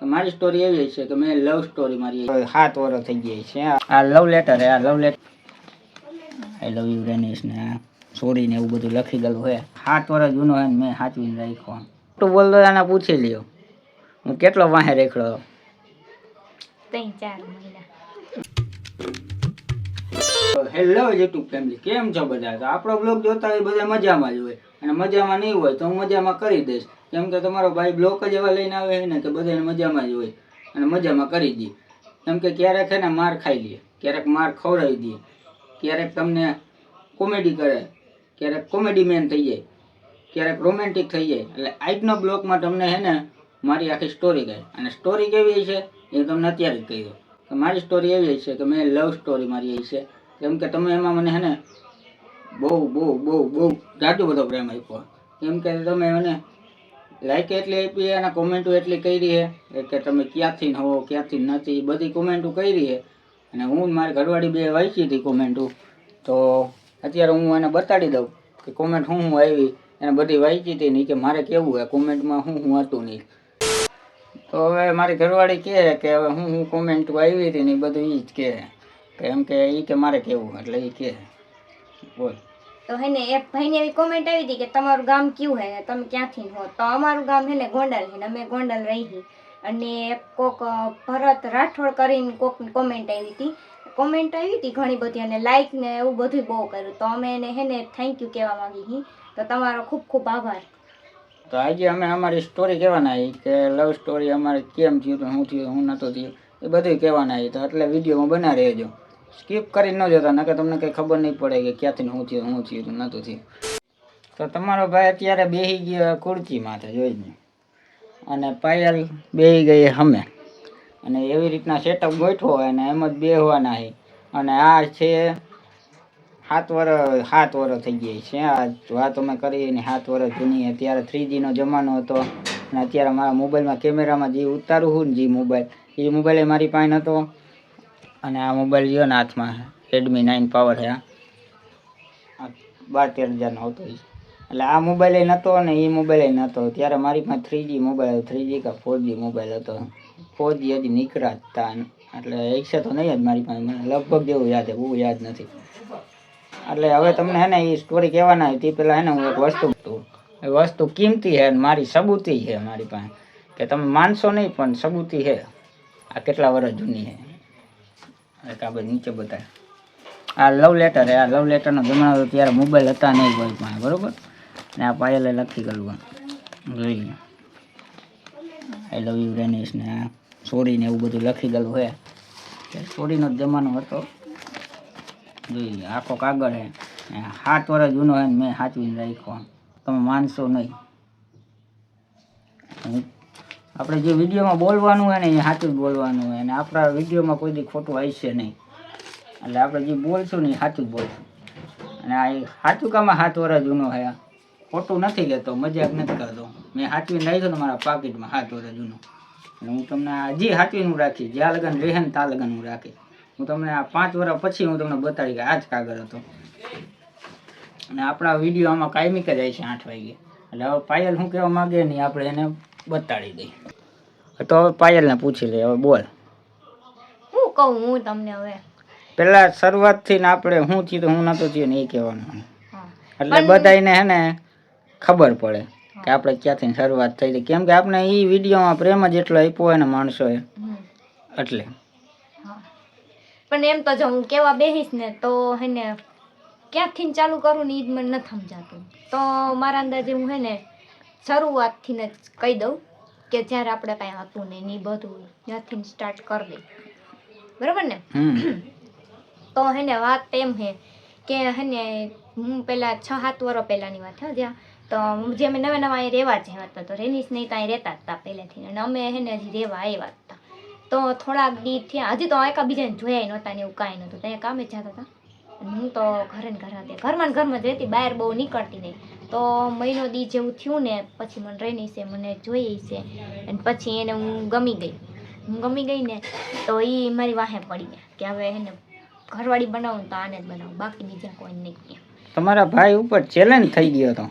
મારી સ્ટોરી એવી છે કે મેં લવ સ્ટોરી મારી 7 વર્ષ થઈ ગઈ છે. આ લવ લેટર આ love letter I love you રેનિશ ને છોડીને એવું બધું લખી ગયેલું હોય. 7 વર્ષ જૂનો હોય ને મેં સાચવીને રાખ્યો. ખોટું બોલતો એને પૂછી લ્યો હું કેટલો વાહે રેખડો. 3-4 મહિના. હેલો યુટ્યુબ ફેમિલી, કેમ છો બધા? તો આપણો બ્લોગ જોતા હોય બધા મજામાં જ હોય, અને મજામાં નહીં હોય તો હું મજામાં કરી દઈશ. કેમ કે તમારો ભાઈ બ્લોગ જ એવા લઈને આવે ને કે બધાને મજામાં જ હોય અને મજામાં કરી દઈએ. કેમ કે ક્યારેક એને માર ખાઈ લે, ક્યારેક માર ખવડાવી દે, ક્યારેક તમને કોમેડી કરે, ક્યારેક કોમેડી મેન થઈ જાય, ક્યારેક રોમેન્ટિક થઈ જાય. એટલે આજનો બ્લોગમાં તમને હે ને મારી આખી સ્ટોરી કહે. અને સ્ટોરી કેવી છે એ તમને અત્યારે જ કહી દો. કે મારી સ્ટોરી એવી છે કે મેં લવ સ્ટોરી મારી એ છે. કેમ કે તમે એમાં મને હે ને બહુ જાજો બધો પ્રેમ આપ્યો. કેમ કે તમે મને લાઈક એટલી આપી અને કોમેન્ટો એટલી કરી છે કે તમે ક્યાંથી હો ક્યાંથી નથી બધી કોમેન્ટો કરી છે. અને હું મારી ઘરવાળી બે વાંચી હતી કોમેન્ટો, તો અત્યારે હું એને બતાડી દઉં કે કોમેન્ટ હું આવી એને બધી વાંચી હતી નહીં કે મારે કેવું હોય કોમેન્ટમાં હું હતું નહીં. તો હવે મારી ઘરવાળી કહે કે હવે હું કોમેન્ટ આવી હતી ને એ બધું એ જ કહે કે એમ કે એ કે મારે કેવું એટલે એ કહે બોલ. તો હે ને એક ભાઈને એવી કોમેન્ટ આવી હતી કે તમારું ગામ કયું હે, તમે ક્યાંથી હો? તો અમારું ગામ હે ને ગોંડલ છે ને અમે ગોંડલ રહી. અને એક કોક ભરત રાઠોડ કરીને કોક કોમેન્ટ આવી હતી ઘણી બધી, અને લાઈક ને એવું બધું બહુ કર્યું. તો અમે એને હે ને થેન્ક યુ કહેવા માંગી છીએ. તો તમારો ખૂબ ખૂબ આભાર. તો આજે અમે અમારી સ્ટોરી કહેવાના કે લવ સ્ટોરી અમારે કેમ થયું, શું થયું, શું નહોતું થયું એ બધું કહેવાના. તો એટલે વિડીયોમાં બના રહેજો, સ્કીપ કરી ન જતા, નકર તમને કંઈ ખબર નહીં પડે કે ક્યાંથી શું થયું નહોતું થયું. તો તમારો ભાઈ અત્યારે બેસી ગયો ખુરચી માથે જોઈને, અને પાયલ બેસી ગઈ અમે, અને એવી રીતના સેટઅપ ગોઠવો હોય ને એમ જ બેસવાના છે. અને આ છે 7 વર્ષ થઈ ગઈ છે. આ વાત અમે કરી ને 7 વર્ષ જૂની. અત્યારે 3G નો જમાનો હતો, અને અત્યારે મારા મોબાઈલમાં કેમેરામાં જે ઉતારું છું ને જે મોબાઈલ મારી પાસે નહોતો. અને આ મોબાઈલ જો ને હાથમાં રેડમી 9 પાવર છે, 12-13 હજારનો હતો. એટલે આ મોબાઈલ નહોતો ને એ મોબાઈલ નહોતો. ત્યારે મારી પાસે 3G મોબાઈલ, 3G કે 4G મોબાઈલ હતો. 4G હજી નીકળ્યા હતા, એટલે એકસે તો નહીં જ મારી પાસે, મને લગભગ જેવું યાદ છે, બહુ યાદ નથી. એટલે હવે તમને હે ને એ સ્ટોરી કહેવાના તે પહેલાં હે ને હું એક વસ્તુ કિંમતી છે, મારી સબૂતી છે મારી પાસે, કે તમે માનશો નહીં પણ સબૂતી છે. આ કેટલા વર્ષ જૂની છે એક આ બધું નીચે બતાવે. આ લવ લેટર આ લવ લેટરનો જમાનો હતો ત્યારે મોબાઈલ હતા નહીં કોઈ પાસે, બરાબર. ને આ પાયલે લખી ગયેલું જોઈ આઈ લવ યુ રેનિશ ને આ છોડીને એવું બધું લખી ગયેલું હોય. છોડીનો જ જમાનો હતો જોઈ. આખો કાગળ છે, 7 વર્ષ જૂનો હોય ને મેં સાચવીને રાખ્યો. તમે માનશો નહીં. આપણે જે વિડીયોમાં બોલવાનું હોય ને એ સાચું જ બોલવાનું હોય, અને આપણા વિડીયોમાં કોઈ દી ખોટું આવશે નહીં. એટલે આપણે જે બોલશું ને એ સાચું જ બોલશું. અને આ સાચું કામમાં 7 વર્ષ જૂનો છે, ખોટું નથી કહેતો, મજાક નથી કરતો. મેં સાચવીને રાખ્યો ને મારા પાકીટમાં 7 વર્ષ જૂનો. અને હું તમને હજી સાચવીને હું રાખીશ, જ્યાં લગન રહે ને ત્યાં લગન હું રાખીશ. હું તમને આ 5 વર્ષ પછી હું તમને બતાવી કે આ જ કાગળ હતો. અને આપણા વિડીયો આમાં કાયમિક જ આવી છે 8 વાગે. એટલે હવે પાયલ શું કહેવા માગે નહીં આપણે એને બતાડી દઈ. તો હવે પાયલને પૂછી લે, હવે બોલ. હું કહું હું તમને હવે પેલા શરૂઆતથી ને આપણે શું થયું હું નહોતું થયું ને એ કહેવાનું. એટલે બધાને હે ને ખબર પડે કે આપણે ક્યાંથી શરૂઆત થઈ હતી. કેમ કે આપણે એ વિડીયોમાં પ્રેમ જ એટલો આપ્યો હોય ને માણસોએ, એટલે. પણ એમ તો જો હું કેવા બેહીશ ને તો હે ને ક્યાંથી ચાલુ કરું ને એ જ મને નથી સમજાતું. તો મારા અંદાજે હું હે ને શરૂઆતથી ને જ કહી દઉં કે જ્યારે આપણે કાંઈ હતું ને એ બધું ત્યાંથી સ્ટાર્ટ કરી દઈ, બરાબર ને? તો હે ને વાત એમ છે કે હે ને હું પહેલાં 6-7 વર્ષ પહેલાંની વાત છે જ્યાં તો જે અમે નવા અહીં રહેવા જ હતા, તો રેનીશ નહીં ત્યાં રહેતા જ હતા પહેલેથી. અને અમે હે ને હજી રહેવા આવ્યા હતા. તો થોડાક દી થયા, હજી તો એકાબીજાને જોયા નહોતા ને એવું કાંઈ નહોતું, ત્યાં કામે જ જતા હતા. અને હું તો ઘરે ને ઘરે હતી, ઘરમાં જ રહેતી, બહાર બહુ નીકળતી નહીં. તો મહિનો દી જેવું થયું ને પછી મને રેનીશે મને જોઈ છે, અને પછી એને હું ગમી ગઈ ને તો એ મારી વાહે પડી ગયા કે હવે એને ઘરવાળી બનાવું તો આને જ બનાવું, બાકી બીજા કોઈ નહીં. તમારા ભાઈ ઉપર ચેલેન્જ થઈ ગયો હતો.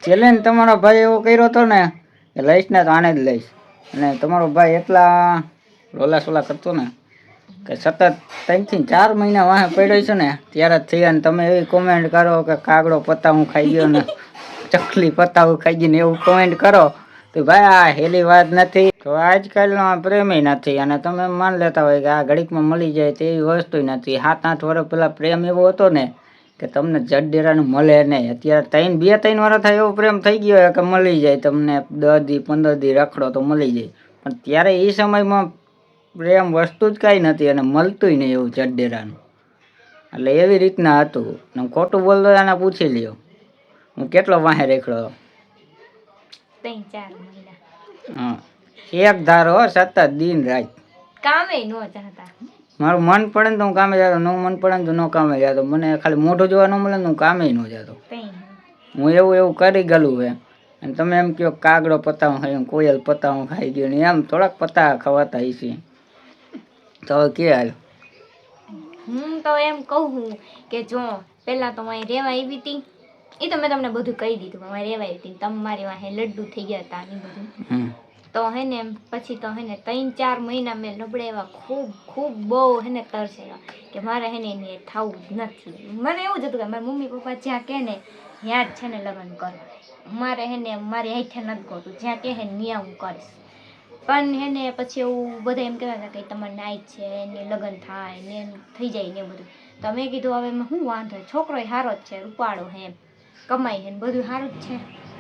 ચેલેન્જ તમારા ભાઈ એવો કર્યો હતો ને કે લઈશ ને તો આને જ લઈશ. અને તમારો ભાઈ એટલા રોલા સોલા કરતો ને કે સતત 3 થી 4 મહિના વાહે પડ્યો છે ને ત્યારે જ થયા. ને તમે એવી કોમેન્ટ કરો કે કાગડો પતાવું ખાઈ ગયો ને ચકલી પતાવું ખાઈ ગઈ ને એવું કોમેન્ટ કરો તો ભાઈ આ હેલી વાત નથી. તો આજકાલનો પ્રેમ નથી. અને તમે માન લેતા હોય કે આ ઘડીકમાં મળી જાય તેવી વસ્તુ નથી. 7-8 વર્ષ પેલા પ્રેમ એવો હતો ને કે તમને જડડેરાનું મળે નહીં. અત્યારે 2-3 વર્ષ થાય એવો પ્રેમ થઈ ગયો કે મળી જાય તમને 10 દી 15 દી રખડો તો મળી જાય. પણ ત્યારે એ સમયમાં પ્રેમ વસ્તુ જ કાંઈ નથી અને મળતુંય નહીં એવું જડડેરાનું. એટલે એવી રીતના હતું. હું ખોટું બોલતો એને પૂછી લ્યો હું કેટલો વાહે રેખડો. 3-4 મહિના હા એક ધારો સતત દિન રાત કામે ન જતા. મારું મન પડે ને તો હું કામે જતો, ન મન પડે ને તો ન કામે જતો. મને ખાલી મોઢું જોવા ન મળે ને હું કામે ન જતો. હું એવું કરી ગયેલું હે. અને તમે એમ કહો કાગડો પતાવું ખાઈ કોયલ પતાવું ખાઈ ગયો ને એમ થોડાક પતા ખવાતા છે. તો કે હાલ હું તો એમ કહું કે જો પેલા તો અહીં રેવા આવી હતી એ તો મેં તમને બધું કહી દીધું. અમારે રેવા આવી હતી તમે મારી વાહે લડ્ડુ થઈ ગયા હતા ને બધું. તો હે ને પછી તો હે ને 3-4 મહિના મેં લબડે એવા ખૂબ બહુ હે ને તરસેલા કે મારે હે ને એને થવું જ નથી. મને એવું જ હતું કે મારા મમ્મી પપ્પા જ્યાં કહે ને ત્યાં જ છે ને લગ્ન કરવા. મારે હે ને મારી હાથે નથી ગોતું જ્યાં કહે ને ત્યાં હું કરીશ. પણ હે ને પછી એવું બધા એમ કહેતા હતા કે તમારે નાઈટ છે એને લગ્ન થાય ને થઈ જાય ને બધું. તો મેં કીધું હવે એમાં શું વાંધો, છોકરો સારો જ છે, રૂપાળો હે, કમાઈ હે ને બધું સારું જ છે,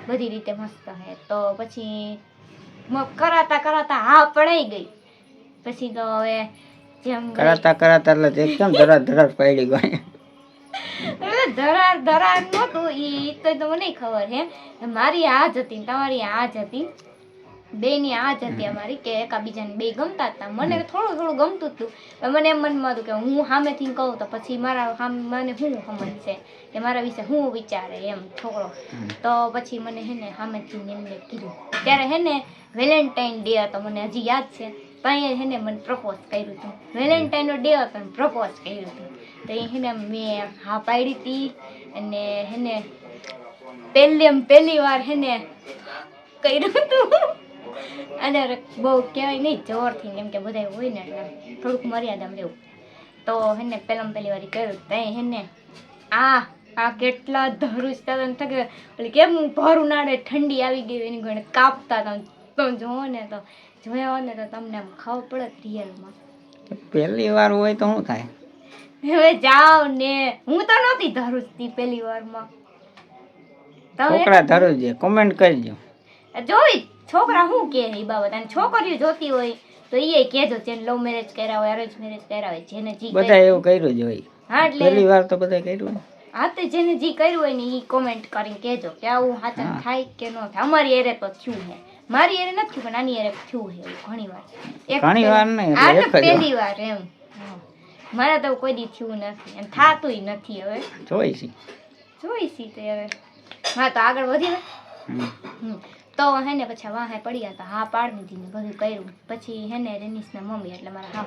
બધી રીતે મસ્ત હે. તો પછી કરાતા હા પડાઈ ગઈ. પછી તો હવે જેમ કરાતા એટલે એકદમ ધરાર પડી ગઈ. એટલે ધરાર નહોતું ઈ તો મને ખબર હે. મારી આ જ હતી તમારી આ જ હતી, બેની આ જ હતી અમારી કે એકાબીજાને બે ગમતા હતા. મને થોડું ગમતું હતું. મને એમ મનમાં હતું કે હું સામેથી કહું તો પછી મારા મને શું સમજ છે કે મારા વિશે શું વિચારે એમ છોકરો. તો પછી મને હે ને સામેથી એમને કીધું ત્યારે હે ને વેલેન્ટાઇન ડે હતો મને હજી યાદ છે. ત્યાં હે ને મને પ્રપોઝ કર્યું હતું. વેલેન્ટાઇનનો ડે હતો ને પ્રપોઝ કર્યું હતું. તો એ હે ને મેં હા પાડી હતી. અને હે ને પહેલી વાર હે ને કર્યું હતું. અને બહુ કહેવાય નહીં જોરથી એમ કે બધા હોય ને એટલે થોડુંક મર્યાદામાં રહેવું. તો હે ને પહેલી વાર કર્યું ત્યાં હે ને આ કેટલા ધરુજતા હતા કે એટલે કેમ ભરું નાડે ઠંડી આવી ગઈ એની ઘણે કાપતા હતા. તો જોવો ને તો જોયા હોય ને તો તમને આમ ખબર પડે રિયલમાં. પહેલી વાર હોય તો શું થાય? હવે જાઓ ને હું તો નહોતી ધરુજતી પહેલી વારમાં. છોકરા ધરુજે કોમેન્ટ કરજો. જોઈ છોકરા શું કહે એ બાબત. અને છોકરીઓ જોતી હોય તો એ કહેજો જેને લવ મેરેજ કર્યા હોય અરેન્જ મેરેજ કર્યા હોય જેને જી બધા એવું કર્યું જ હોય. હા એટલે પહેલી વાર તો બધા કર્યું હોય. હા તો જેને જી કર્યું હોય ને એ કોમેન્ટ કરીને કહેજો કે આવું સાચા થાય કે ન થાય. અમારી એરે તો થયું છે, મારી એરે નથી પણ આની એરે થયું છે એવું ઘણી વાર. નહીં આ તો પહેલી વાર એમ. મારે તો કોઈ દી થયું નથી અને થાતુંય નથી. હવે જોઈશી તો હવે હા તો આગળ વધી તો હે ને પછી વાહે પડ્યા હતા. હા પાડી દીધી ને બધું કર્યું. પછી હે ને રેનીસના મમ્મી એટલે મારા હા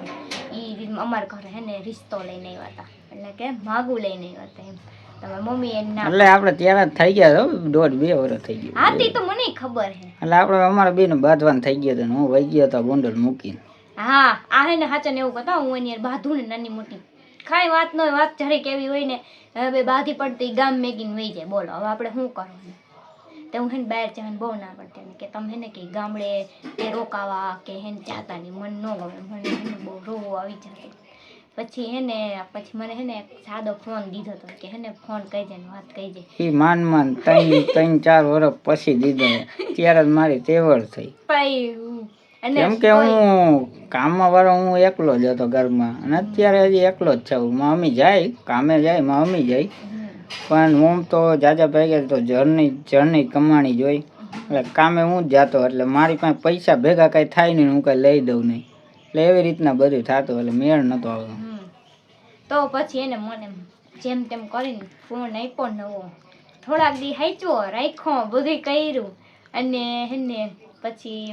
એ અમારા ઘરે હે ને રિશ્તો લઈને આવ્યા હતા. એટલે કે માગું લઈને આવ્યા હતા એમ. તમારા મમ્મી એને ના એટલે આપણે ત્યાં થઈ ગયા 1.5-2 વર્ષ થઈ ગયું. હા તે તો મને ખબર હે. એટલે આપણે અમારા બેને બાંધવાનું થઈ ગયો હતો. હું વહી ગયો હતો ગોંડલ મૂકીને. હા આ હે ને સાચા ને એવું કહેતા હું એની બાંધું ને નાની મોટી ખાઈ વાત ન હોય. વાત જરી કેવી હોય ને હવે બાંધી પડતી ગામ મેગીને વહી જાય. બોલો હવે આપણે શું કરવાનું? તો હું હે ને બહાર જવાનું બહુ ના પડતી કે તમે હે ને કે ગામડે કે રોકાવા કે હે ને જાતા નહીં મને ન ગમે. મને હે ને બહુ રોવું આવી જતું. પછી હે ને મને હે ને સાદો ફોન દીધો હતો કે હે ને ફોન કહી જાય ને વાત કહી જાય. એ માન 3-4 વર્ષ પછી દીધો ત્યારે જ મારી તેવડ થઈ. કેમ કે હું કામમાં વાળો હું એકલો જ હતો ઘરમાં. અને અત્યારે હજી એકલો જ છું. મમ્મી જાય કામે જાય મમ્મી જાય પણ હું તો જાજા ભાઈ તો જર્ની કમાણી જોઈ એટલે કામે હું જ જાતો. એટલે મારી પાસે પૈસા ભેગા કાંઈ થાય નહીં હું કાંઈ લઈ દઉં નહીં. એટલે એવી રીતના બધું થતું એટલે મેળ નહોતો આવતો. તો પછી એને મને જેમ તેમ કરીને ફોન આપ્યો નવો. થોડાક દી હાચ્યો રાખ્યો બધું કર્યું અને હેને પછી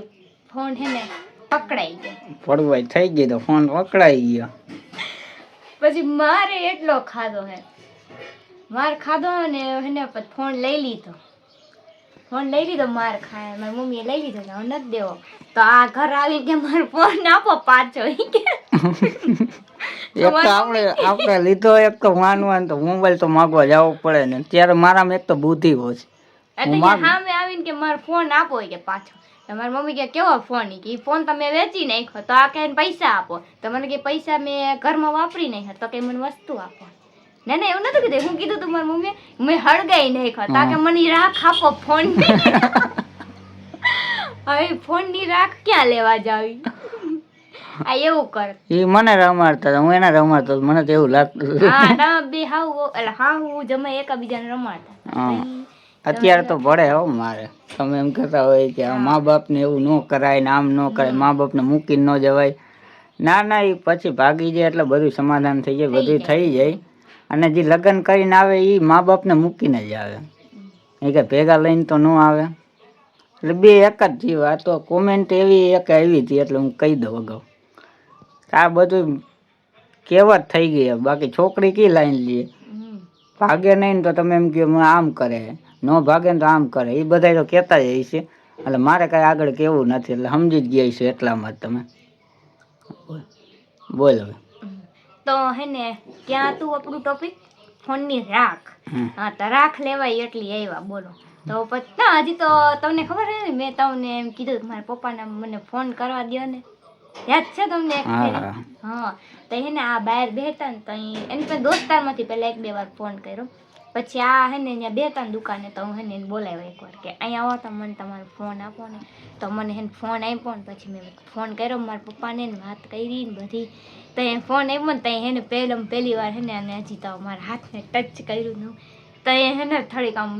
ફોન હેને પકડાઈ ગયો. પડવાય થઈ ગઈ તો ફોન પકડાઈ ગયો. પછી મારે એટલો ખાધો હે માર ખાધો ને હેને ફોન લઈ લીધો. ફોન લઈ લીધો માર ખાય, મારી મમ્મીએ લઈ લીધો કે હવે નથી દેવો. તો આ ઘર આવી કે મારો ફોન આપો પાછો ઈ કે. એક તો આપણે લીધો, એક તો માનવાનું તો મોબાઈલ તો માગવા જવો પડે ને. ત્યારે મારામાં એક તો બુદ્ધિ ઓછી. એટલે સામે આવીને કે મારો ફોન આપો કે પાછો. તો મારી મમ્મી કે કેવો ફોન? કે ઈ ફોન તમે વેચી નાખ્યો તો આ કઈ પૈસા આપો. તો મને કે પૈસા મેં ઘરમાં વાપરી નાખ્યા તો કે મને વસ્તુ આપો. ના ના એવું નતું કીધું. હું કીધું તું મારી મમ્મી મેં હળગાઈ નાખ્યો તો કે મને રાખ આપો ફોન. હવે ફોન ની રાખ ક્યાં લેવા જાવી? આ એવું કર. ઈ મને રમાડતા, હું એને રમાડતો, મને તો એવું લાગતું. હા તમે બે હાવ એટલે હું જમે એકબીજાને રમાડતા. અત્યારે તો ભળે હો મારે. તમે એમ કહેતા હોય કે મા બાપ ને એવું ન કરાય ને આમ ન કરાય, મા બાપ ને મૂકીને ન જવાય. ના ના, એ પછી ભાગી જાય એટલે બધું સમાધાન થઈ જાય, બધું થઈ જાય. અને જે લગ્ન કરીને આવે એ મા બાપ ને મૂકીને જ આવે, એ કે ભેગા લઈને તો ન આવે. એટલે બે એક જ જીવ. આ તો કોમેન્ટ એવી એક આવી હતી એટલે હું કહી દઉં અગાઉ. આ બધું કહેવત થઈ ગઈ. બાકી છોકરી કી લાઈન લે, ભાગે નહીં તો તમે એમ કહો આમ કરે, ન ભાગે ને તો આમ કરે. એ બધા તો કહેતા જ છે. એટલે મારે કાંઈ આગળ કેવું નથી, એટલે સમજી જ ગયા છે એટલામાં જ. તમે બોલ હવે. તો હે ને ક્યાં તું આપણું ટોપિક ફોનની રાખ. હા તો રાખ લેવાય એટલી આવ્યા બોલો. તો પછી ના હજી તો તમને ખબર છે ને મેં તમને એમ કીધું કે મારા પપ્પાને મને ફોન કરવા દો ને, યાદ છે તમને? હા તો હે ને આ બહાર બેઠા ને તો એની પાસે દોસ્તારમાંથી પહેલા 1-2 વાર ફોન કર્યો. પછી આ હે ને ત્યાં બેઠા ને દુકાને તો હું હે ને બોલાવ્યો એકવાર કે અહીંયા આવો તો મને તમારો ફોન આપો ને. તો મને હે ને ફોન આપ્યો ને પછી મેં ફોન કર્યો મારા પપ્પાને ને વાત કરી ને બધી. તો એ ફોન આપ્યો ને તો હે ને પહેલી વાર હે ને અને હજી તો મારા હાથને ટચ કર્યું ને તો એ હે ને થોડીક આમ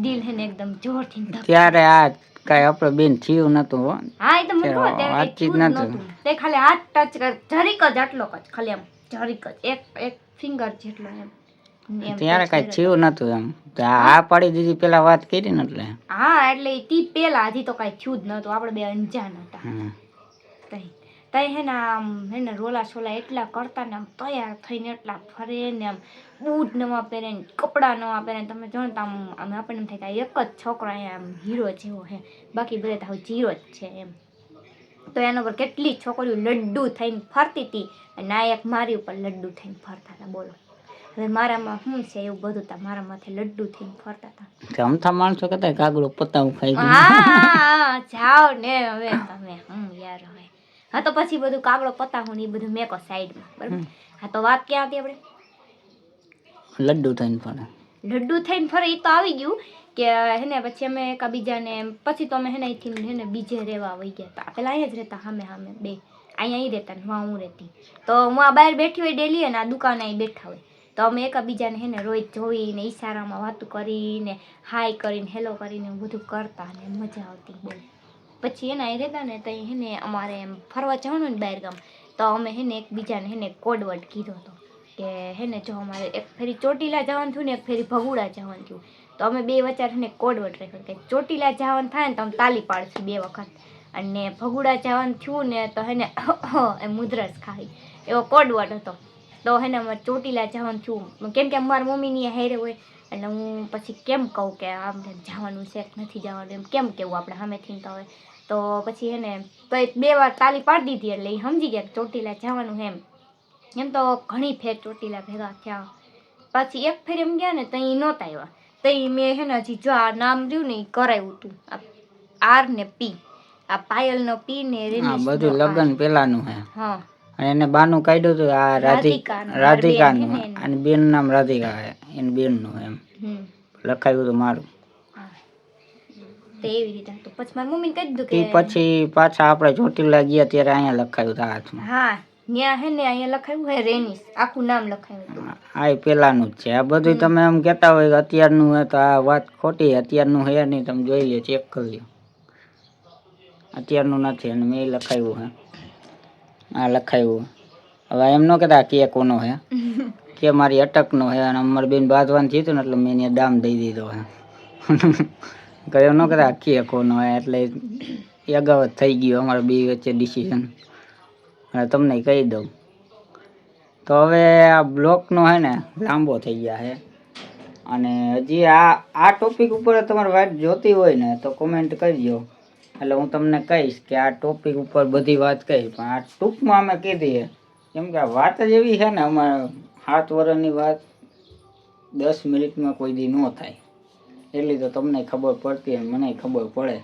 દિલ હે ને એકદમ જોરથી ત્યારે આ કાંઈ આપણે બેન થયું નતું હો. હા એ તો મને ખબર ત્યારે કઈ નતું. તે ખાલી હાથ ટચ કર જરીક જ આટલો જ ખાલી આમ જરીક જ એક ફિંગર જેટલો એમ. ત્યારે કઈ થયું નતું એમ. આ પાડી દીધી પેલા વાત કરી ને એટલે. હા એટલે તી પેલા હજી તો કઈ થયું જ નતું, આપણે બે અંજાન હતા. તઈ હે ને આમ હે ને રોલા સોલા એટલા કરતા ને આમ તૈયાર થઈને એટલા ફરે ને આમ બૂટ નવા પહેરે ને કપડાં નવા પહેરે ને તમે જાણતા આમ આપણને એમ થાય કે એક જ છોકરો અહીંયા આમ હીરો જેવો હે, બાકી બધા તો જીરો જ છે એમ. તો એના પર કેટલી છોકરીઓ લડ્ડુ થઈને ફરતી હતી અને આ એક મારી ઉપર લડ્ડુ થઈને ફરતા હતા. બોલો હવે મારામાં શું છે એવું બધું? તા મારા માથે લડ્ડુ થઈને ફરતા હતા. અમથા માણસો કહેતા કાગડો પતાવું ખાઈ ગયું. હા જાઓ ને હવે તમે યાર હવે. હા તો પછી બધું કાગડો પતાવું ને એ બધું મેકો સાઈડમાં, બરાબર. હા તો વાત ક્યાં હતી આપણે? લડ્ડુ થઈને ફરે. લડ્ડુ થઈને ફરે એ તો આવી ગયું કે હે ને પછી અમે એકબીજાને પછી તો અમે હે ને અહીંથી હે ને બીજે રહેવા વહી ગયા હતા. પેલા અહીંયા જ રહેતા સામે સામે બે, અહીંયા અહીં રહેતા ને હું રહેતી. તો હું આ બહાર બેઠી હોય ડેલી અને આ દુકાને અહીં બેઠા હોય તો અમે એકબીજાને હે ને રોજ જોઈને ઈશારામાં વાતું કરીને હાય કરીને હેલો કરીને બધું કરતા ને મજા આવતી બહુ. પછી એના અહીં રહેતા ને તો હે ને અમારે એમ ફરવા જવાનું ને બહાર ગામ તો અમે હે ને એકબીજાને હે ને કોડવર્ડ કીધો હતો કે હે ને જો અમારે એક ફેરી ચોટીલા જવાનું થયું ને એક ફેરી ભગુડા જવાનું થયું તો અમે બે વચ્ચે હે ને કોડવર્ડ રાખ્યો કે ચોટીલા જવાનું થાય ને તો અમે તાલી પાડશું 2 વખત, અને ભગુડા જવાનું થયું ને તો હે ને એ મુદ્રસ ખાઈ એવો કોડવર્ડ હતો. તો હે ને અમારે ચોટીલા જવાનું થયું કેમ કે મારી મમ્મીની હેરે હોય એટલે હું પછી કેમ કહું કે આમ જવાનું છે નથી જવાનું એમ કેમ કેવું આપણે સામેથી તો હોય. તો પછી હે ને તો 2 વાર તાલી પાડી દીધી એટલે એ સમજી ગયા કે ચોટીલા જવાનું એમ તો ઘણી ફેર ચોટીલા ભેગા થયા. પછી એક ફેર એમ ગયા ને તો એ નહોતા આવ્યા તો મેં હે ને હજી જો આ નામ રહ્યું ને એ કરાવ્યું હતું R ને P, આ પાયલનો P ને બધું લગ્ન પેલાનું હે. હા અને એને બાનું કાઢ્યું હતું આ રાધિકાનું, અને બેન નામ રાધિકા હે, એની બેનનું એમ લખાયું હતું મારું. તો એવી રીતે તો પછી મારી મમ્મીને કહી દીધું કે પછી પાછા આપણે ચોટીલા ગયા ત્યારે અહીંયા લખાયું હતું હાથમાં. હા ત્યાં હે ને અહીંયા લખાયું હે રેનીસ, આખું નામ લખાયું હતું. આ પેલાનું જ છે. આ બધું તમે એમ કહેતા હોય કે અત્યારનું હે તો આ વાત ખોટી. અત્યારનું હે નહીં, તમે જોઈ લો, ચેક કરી લો. અત્યારનું નથી અને મેં લખાયું હે, આ લખાયું. હવે એમ ન કહેતા કે કોનો હે કે મારી અટકનો હે અને અમારી બેન બાંધવાનું થયું ને એટલે મેં એને દામ દઈ દીધો હે. કયો ન કહેતા કે કોનો હે એટલે એ અગાઉ જ થઈ ગયું અમારા બે વચ્ચે ડિસિઝન. અને તમને કહી દઉં તો હવે આ બ્લોકનો હે ને લાંબો થઈ ગયા છે અને હજી આ ટોપિક ઉપર તમારે વાત જોતી હોય ને તો કોમેન્ટ કરજો, એટલે હું તમને કહીશ કે આ ટોપિક ઉપર બધી વાત કહીશ. પણ આ ટૂંકમાં અમે કીધી છે, કેમ કે આ વાત જ એવી છે ને, અમારે 7 વર્ષની વાત 10 મિનિટમાં કોઈ દી ન થાય, એટલી તો તમને ખબર પડતી અને મને ખબર પડે.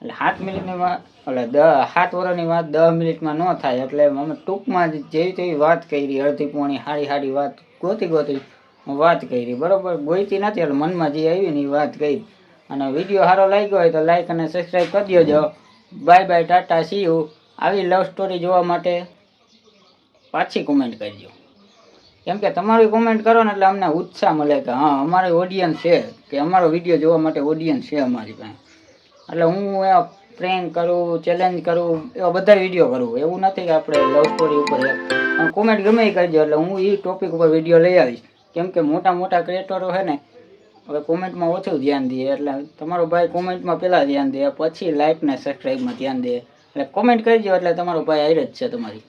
એટલે 7 મિનિટની વાત, એટલે 7 વર્ષની વાત 10 મિનિટમાં ન થાય, એટલે અમે ટૂંકમાં જેવી તેવી વાત કરી, અડધી પોણી સારી વાત ગોતી વાત કરી, બરોબર. ગોઈતી નથી, એટલે મનમાં જે આવી ને એ વાત કરી. અને વિડીયો સારો લાગ્યો હોય તો લાઈક અને સબસ્ક્રાઈબ કરી દેજો. Bye bye, Tata, C you. આવી લવ સ્ટોરી જોવા માટે પાછી કોમેન્ટ કરજો, કેમ કે તમારી કોમેન્ટ કરો ને એટલે અમને ઉત્સાહ મળે કે હા અમારી ઓડિયન્સ છે, કે અમારો વિડીયો જોવા માટે ઓડિયન્સ છે અમારી પાસે. એટલે હું પ્રેન્ક કરું, ચેલેન્જ કરું, એવા બધા વિડીયો કરું. એવું નથી કે આપણે લવ સ્ટોરી ઉપર કોમેન્ટ ગમે એ કરજો, એટલે હું એ ટોપિક ઉપર વિડીયો લઈ આવીશ. કેમ કે મોટા ક્રિએટરો છે ને હવે કોમેન્ટમાં ઓછું ધ્યાન દે, એટલે તમારો ભાઈ કોમેન્ટમાં પહેલાં ધ્યાન દે, પછી લાઈક ને સબસ્ક્રાઈબમાં ધ્યાન દે. એટલે કોમેન્ટ કરજો, એટલે તમારો ભાઈ હારે જ છે તમારી.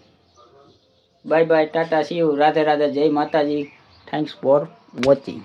Bye bye, Tata, C you. Radhe Radhe, જય માતાજી. Thanks for watching.